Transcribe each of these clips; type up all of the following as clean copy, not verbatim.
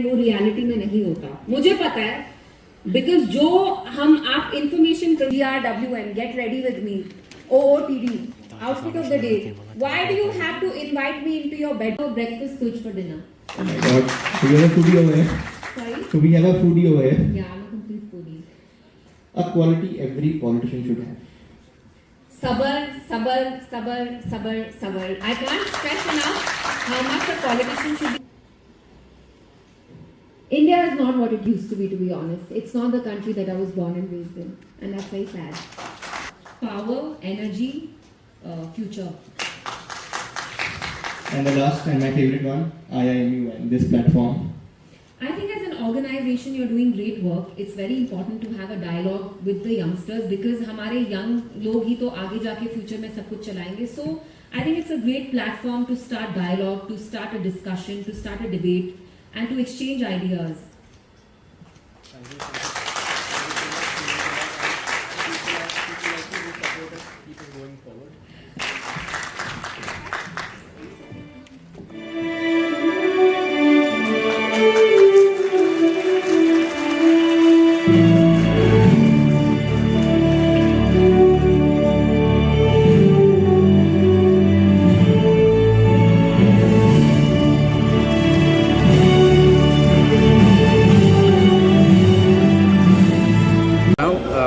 वो रियलिटी में नहीं होता, मुझे पता है, बिकॉज जो हम आप information GRWN get ready with me OOTD outfit of the day. Why do you have to invite me into your bed for breakfast, lunch for dinner? Oh my God, so you have a foodie over here. Sorry? So we have a foodie over here. Yeah, I'm a complete foodie. A quality every politician should have. Sabr, sabr, sabr, sabr, sabr. I can't stress enough how much a politician should be. India is not what it used to be honest. It's not the country that I was born and raised in. And that's very sad. Power, energy, future. And the last and my favorite one, IIMU and this platform. I think as an organization you're doing great work. It's very important to have a dialogue with the youngsters because हमारे young लोग ही तो आगे जाके future में सब कुछ चलाएंगे. So I think it's a great platform to start dialogue, to start a discussion, to start a debate, and to exchange ideas.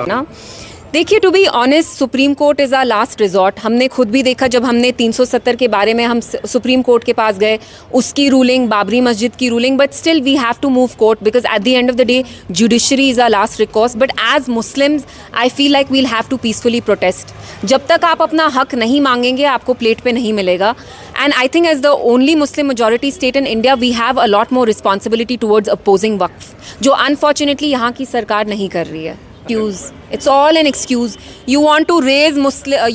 ना देखिए, to be honest, supreme court is our last resort. हमने खुद भी देखा जब हमने 370 के बारे में हम सुप्रीम कोर्ट के पास गए, उसकी रूलिंग, बाबरी मस्जिद की ruling, but still we have to move court because at the end of the day judiciary is our last recourse. But as Muslims I feel like we'll have to peacefully protest. जब तक आप अपना हक नहीं मांगेंगे आपको plate पे नहीं मिलेगा. And I think as the only Muslim majority state in India we have a lot more responsibility towards opposing Waqf, जो अनफॉर्चुनेटली यहाँ की सरकार नहीं कर रही है. It's all an excuse. You want to raise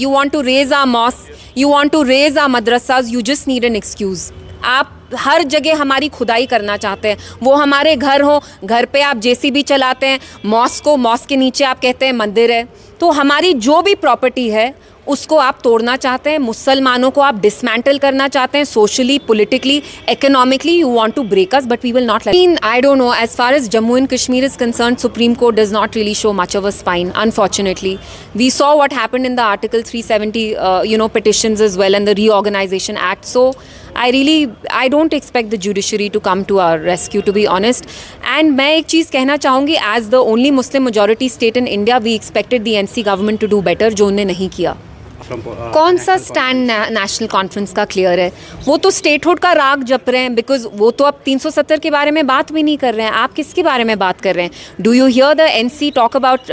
you want to raise our mosques, you want to raise our madrasas, you just need an excuse. आप हर जगह हमारी खुदाई करना चाहते हैं. वो हमारे घर हो, घर पे आप JCB चलाते हैं, मॉस्क के नीचे आप कहते हैं मंदिर है. तो हमारी जो भी प्रॉपर्टी है उसको आप तोड़ना चाहते हैं, मुसलमानों को आप डिसमेंटल करना चाहते हैं, socially, politically, economically you want to break us, but we will not let. I don't know, as far as Jammu and Kashmir is concern, supreme court does not really show much of a spine, unfortunately. We saw what happened in the article 370 petitions as well and the reorganization act. So I don't expect the judiciary to come to our rescue, to be honest. And मैं एक चीज़ कहना चाहूँगी, as the only Muslim majority state in India, we expected the NC government to do better, जो उन्होंने नहीं किया. कौन सा स्टैंड नेशनल कॉन्फ्रेंस का क्लियर है? वो तो स्टेटहुड का राग जप रहे हैं, बिकॉज वो तो अब 370 के बारे में बात भी नहीं कर रहे हैं. आप किसके बारे में बात कर रहे हैं? Do you here the NC talk about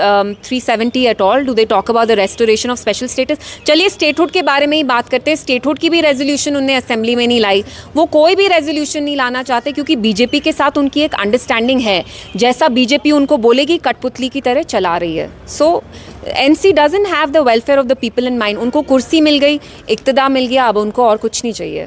370 at all? Do they talk about the restoration of special status? चलिए स्टेटहुड के बारे में ही बात करते हैं. स्टेटहुड की भी रेजोल्यूशन उन्हें असेंबली में नहीं लाई. वो कोई भी रेजोल्यूशन नहीं लाना चाहते क्योंकि बीजेपी के साथ उनकी एक अंडरस्टैंडिंग है. जैसा बीजेपी उनको बोलेगी कठपुतली की तरह चला रही है. सो NC doesn't have the welfare of the people in mind. उनको कुर्सी मिल गई, इक्तदा मिल गया, अब उनको और कुछ नहीं चाहिए.